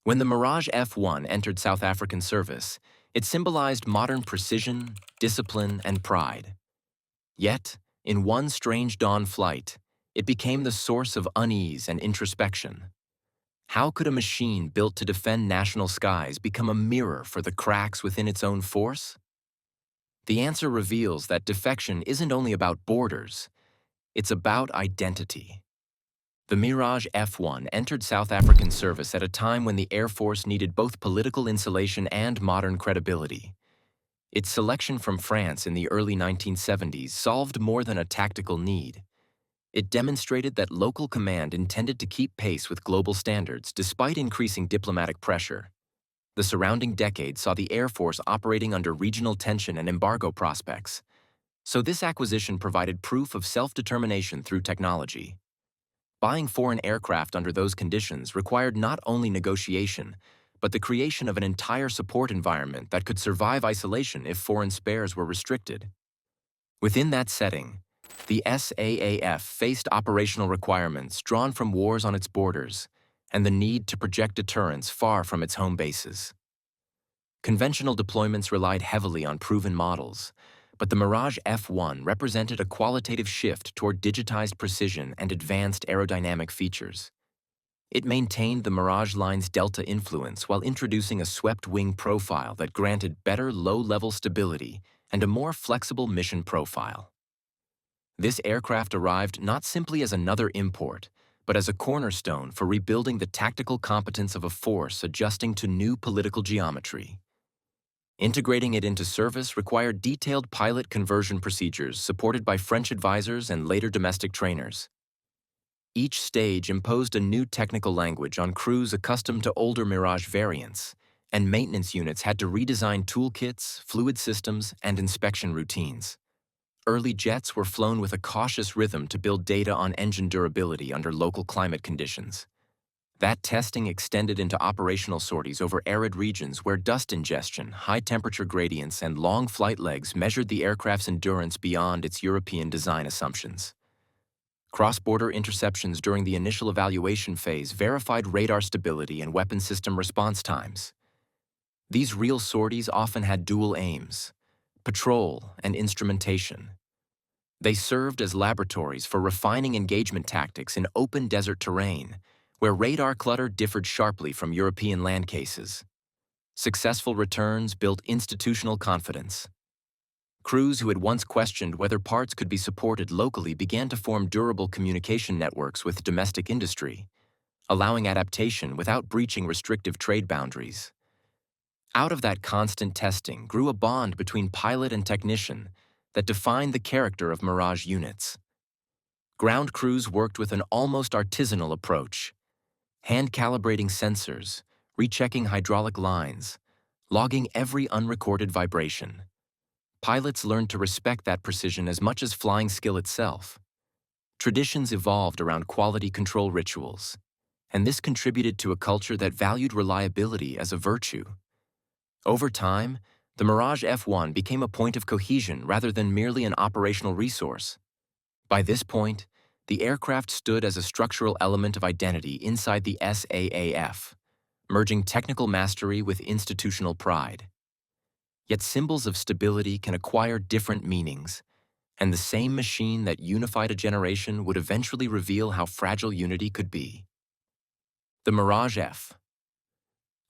When the Mirage F1 entered South African service, it symbolized modern precision, discipline, and pride. Yet, in one strange dawn flight, it became the source of unease and introspection. How could a machine built to defend national skies become a mirror for the cracks within its own force? The answer reveals that defection isn't only about borders, it's about identity. The Mirage F1 entered South African service at a time when the Air Force needed both political insulation and modern credibility. Its selection from France in the early 1970s solved more than a tactical need. It demonstrated that local command intended to keep pace with global standards despite increasing diplomatic pressure. The surrounding decade saw the Air Force operating under regional tension and embargo prospects, so this acquisition provided proof of self-determination through technology. Buying foreign aircraft under those conditions required not only negotiation, but the creation of an entire support environment that could survive isolation if foreign spares were restricted. Within that setting, the SAAF faced operational requirements drawn from wars on its borders and the need to project deterrence far from its home bases. Conventional deployments relied heavily on proven models, but the Mirage F1 represented a qualitative shift toward digitized precision and advanced aerodynamic features. It maintained the Mirage line's delta influence while introducing a swept-wing profile that granted better low-level stability and a more flexible mission profile. This aircraft arrived not simply as another import, but as a cornerstone for rebuilding the tactical competence of a force adjusting to new political geometry. Integrating it into service required detailed pilot conversion procedures supported by French advisors and later domestic trainers. Each stage imposed a new technical language on crews accustomed to older Mirage variants, and maintenance units had to redesign toolkits, fluid systems, and inspection routines. Early jets were flown with a cautious rhythm to build data on engine durability under local climate conditions. That testing extended into operational sorties over arid regions where dust ingestion, high temperature gradients, and long flight legs measured the aircraft's endurance beyond its European design assumptions. Cross-border interceptions during the initial evaluation phase verified radar stability and weapon system response times. These real sorties often had dual aims: patrol and instrumentation. They served as laboratories for refining engagement tactics in open desert terrain, where radar clutter differed sharply from European land cases. Successful returns built institutional confidence. Crews who had once questioned whether parts could be supported locally began to form durable communication networks with domestic industry, allowing adaptation without breaching restrictive trade boundaries. Out of that constant testing grew a bond between pilot and technician that defined the character of Mirage units. Ground crews worked with an almost artisanal approach, hand-calibrating sensors, rechecking hydraulic lines, logging every unrecorded vibration. Pilots learned to respect that precision as much as flying skill itself. Traditions evolved around quality control rituals, and this contributed to a culture that valued reliability as a virtue. Over time, the Mirage F1 became a point of cohesion rather than merely an operational resource. By this point, the aircraft stood as a structural element of identity inside the SAAF, merging technical mastery with institutional pride. Yet symbols of stability can acquire different meanings, and the same machine that unified a generation would eventually reveal how fragile unity could be. The Mirage F.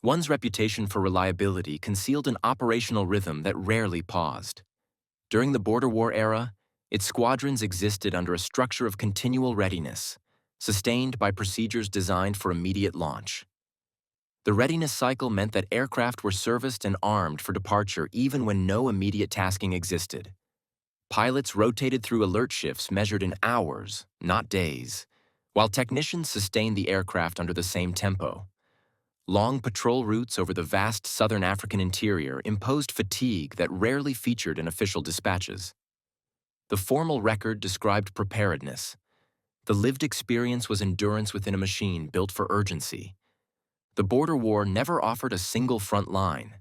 One's reputation for reliability concealed an operational rhythm that rarely paused. During the border war era, its squadrons existed under a structure of continual readiness, sustained by procedures designed for immediate launch. The readiness cycle meant that aircraft were serviced and armed for departure even when no immediate tasking existed. Pilots rotated through alert shifts measured in hours, not days, while technicians sustained the aircraft under the same tempo. Long patrol routes over the vast southern African interior imposed fatigue that rarely featured in official dispatches. The formal record described preparedness. The lived experience was endurance within a machine built for urgency. The border war never offered a single front line.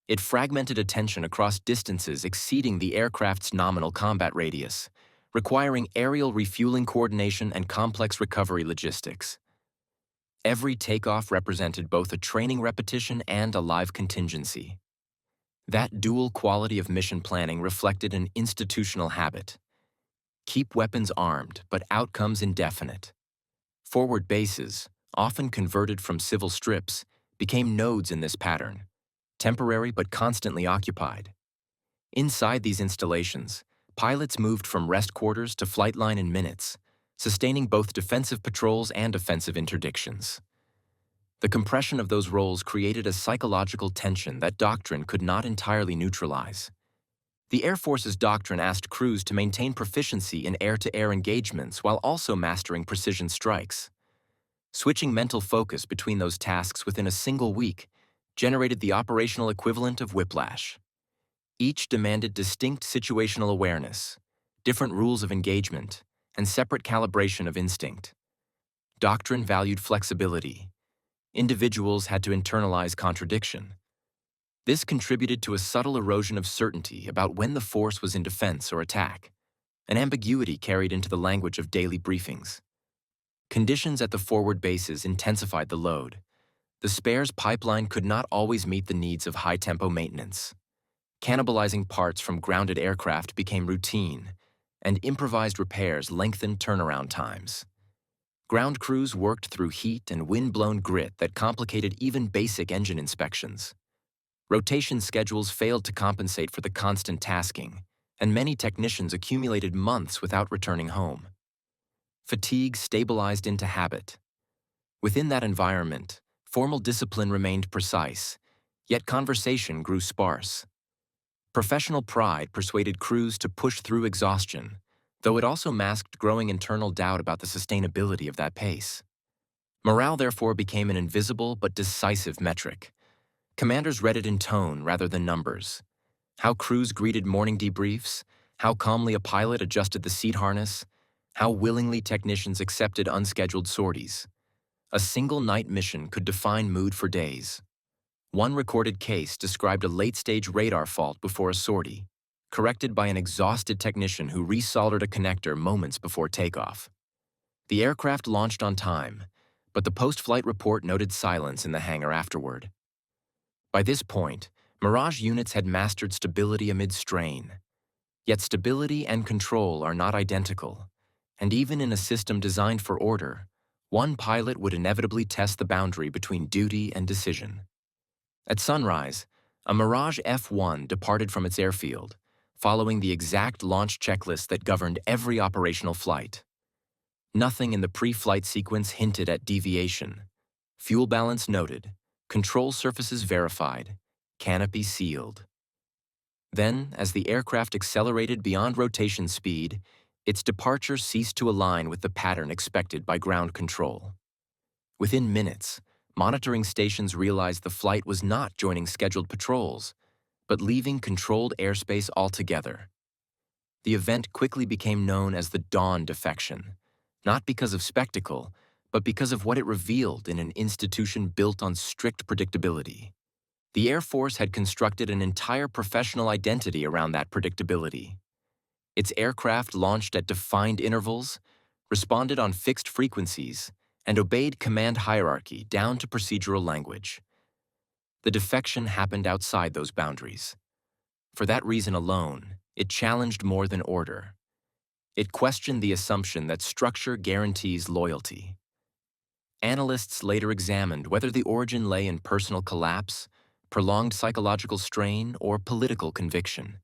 It fragmented attention across distances exceeding the aircraft's nominal combat radius, requiring aerial refueling coordination and complex recovery logistics. Every takeoff represented both a training repetition and a live contingency. That dual quality of mission planning reflected an institutional habit. Keep weapons armed, but outcomes indefinite. Forward bases, often converted from civil strips, became nodes in this pattern, temporary but constantly occupied. Inside these installations, pilots moved from rest quarters to flight line in minutes, sustaining both defensive patrols and offensive interdictions. The compression of those roles created a psychological tension that doctrine could not entirely neutralize. The Air Force's doctrine asked crews to maintain proficiency in air-to-air engagements while also mastering precision strikes. Switching mental focus between those tasks within a single week generated the operational equivalent of whiplash. Each demanded distinct situational awareness, different rules of engagement, and separate calibration of instinct. Doctrine valued flexibility. Individuals had to internalize contradiction. This contributed to a subtle erosion of certainty about when the force was in defense or attack, an ambiguity carried into the language of daily briefings. Conditions at the forward bases intensified the load. The spares pipeline could not always meet the needs of high-tempo maintenance. Cannibalizing parts from grounded aircraft became routine, and improvised repairs lengthened turnaround times. Ground crews worked through heat and wind-blown grit that complicated even basic engine inspections. Rotation schedules failed to compensate for the constant tasking, and many technicians accumulated months without returning home. Fatigue stabilized into habit. Within that environment, formal discipline remained precise, yet conversation grew sparse. Professional pride persuaded crews to push through exhaustion, though it also masked growing internal doubt about the sustainability of that pace. Morale, therefore, became an invisible but decisive metric. Commanders read it in tone rather than numbers. How crews greeted morning debriefs, how calmly a pilot adjusted the seat harness, how willingly technicians accepted unscheduled sorties. A single night mission could define mood for days. One recorded case described a late-stage radar fault before a sortie, corrected by an exhausted technician who resoldered a connector moments before takeoff. The aircraft launched on time, but the post-flight report noted silence in the hangar afterward. By this point, Mirage units had mastered stability amid strain. Yet stability and control are not identical, and even in a system designed for order, one pilot would inevitably test the boundary between duty and decision. At sunrise, a Mirage F1 departed from its airfield, following the exact launch checklist that governed every operational flight. Nothing in the pre-flight sequence hinted at deviation. Fuel balance noted, control surfaces verified, canopy sealed. Then, as the aircraft accelerated beyond rotation speed, its departure ceased to align with the pattern expected by ground control. Within minutes, monitoring stations realized the flight was not joining scheduled patrols, but leaving controlled airspace altogether. The event quickly became known as the dawn defection, not because of spectacle, but because of what it revealed in an institution built on strict predictability. The Air Force had constructed an entire professional identity around that predictability. Its aircraft launched at defined intervals, responded on fixed frequencies, and obeyed command hierarchy down to procedural language. The defection happened outside those boundaries. For that reason alone, it challenged more than order. It questioned the assumption that structure guarantees loyalty. Analysts later examined whether the origin lay in personal collapse, prolonged psychological strain, or political conviction.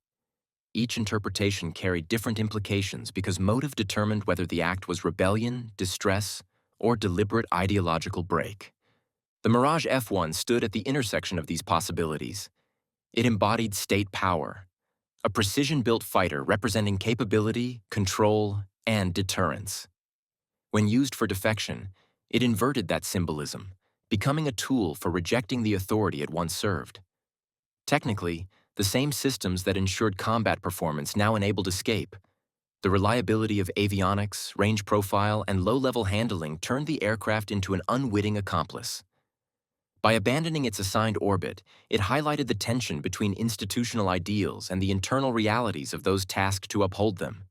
Each interpretation carried different implications because motive determined whether the act was rebellion, distress, or deliberate ideological break. The Mirage F1 stood at the intersection of these possibilities. It embodied state power, a precision-built fighter representing capability, control, and deterrence. When used for defection, it inverted that symbolism, becoming a tool for rejecting the authority it once served. Technically, the same systems that ensured combat performance now enabled escape. The reliability of avionics, range profile, and low-level handling turned the aircraft into an unwitting accomplice. By abandoning its assigned orbit, it highlighted the tension between institutional ideals and the internal realities of those tasked to uphold them.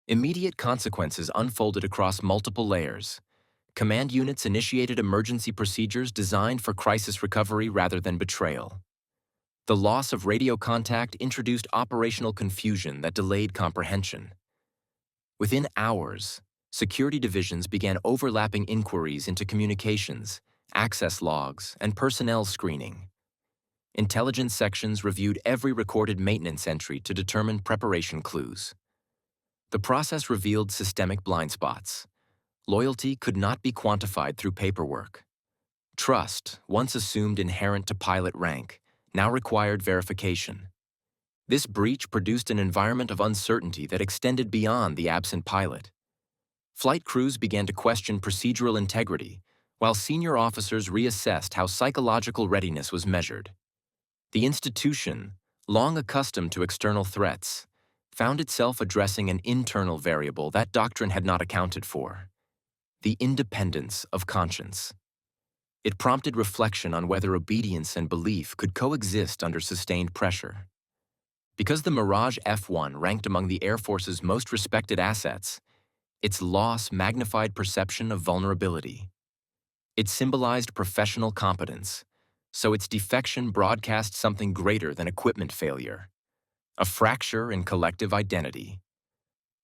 Immediate consequences unfolded across multiple layers. Command units initiated emergency procedures designed for crisis recovery rather than betrayal. The loss of radio contact introduced operational confusion that delayed comprehension. Within hours, security divisions began overlapping inquiries into communications, access logs, and personnel screening. Intelligence sections reviewed every recorded maintenance entry to determine preparation clues. The process revealed systemic blind spots. Loyalty could not be quantified through paperwork. Trust, once assumed inherent to pilot rank, now required verification. This breach produced an environment of uncertainty that extended beyond the absent pilot. Flight crews began to question procedural integrity, while senior officers reassessed how psychological readiness was measured. The institution, long accustomed to external threats, found itself addressing an internal variable that doctrine had not accounted for: the independence of conscience. It prompted reflection on whether obedience and belief could coexist under sustained pressure. Because the Mirage F1 ranked among the Air Force's most respected assets, its loss magnified perception of vulnerability. It symbolized professional competence, so its defection broadcast something greater than equipment failure: a fracture in collective identity.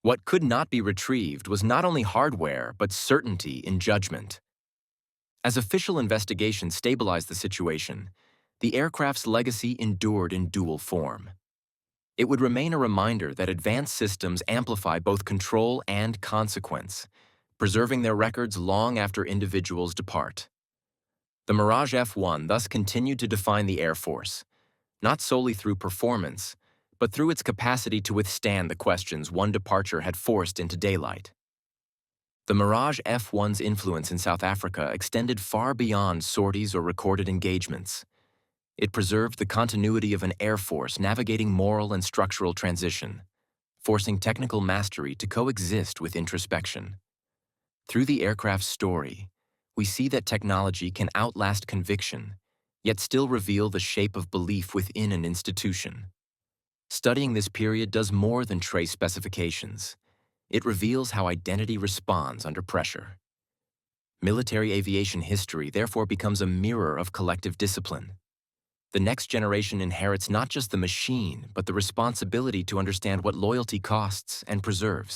What could not be retrieved was not only hardware, but certainty in judgment. As official investigations stabilized the situation, the aircraft's legacy endured in dual form. It would remain a reminder that advanced systems amplify both control and consequence, preserving their records long after individuals depart. The Mirage F1 thus continued to define the Air Force, not solely through performance, but through its capacity to withstand the questions one departure had forced into daylight. The Mirage F1's influence in South Africa extended far beyond sorties or recorded engagements. It preserved the continuity of an Air Force navigating moral and structural transition, forcing technical mastery to coexist with introspection. Through the aircraft's story, we see that technology can outlast conviction, yet still reveal the shape of belief within an institution. Studying this period does more than trace specifications. It reveals how identity responds under pressure. Military aviation history therefore becomes a mirror of collective discipline. The next generation inherits not just the machine, but the responsibility to understand what loyalty costs and preserves.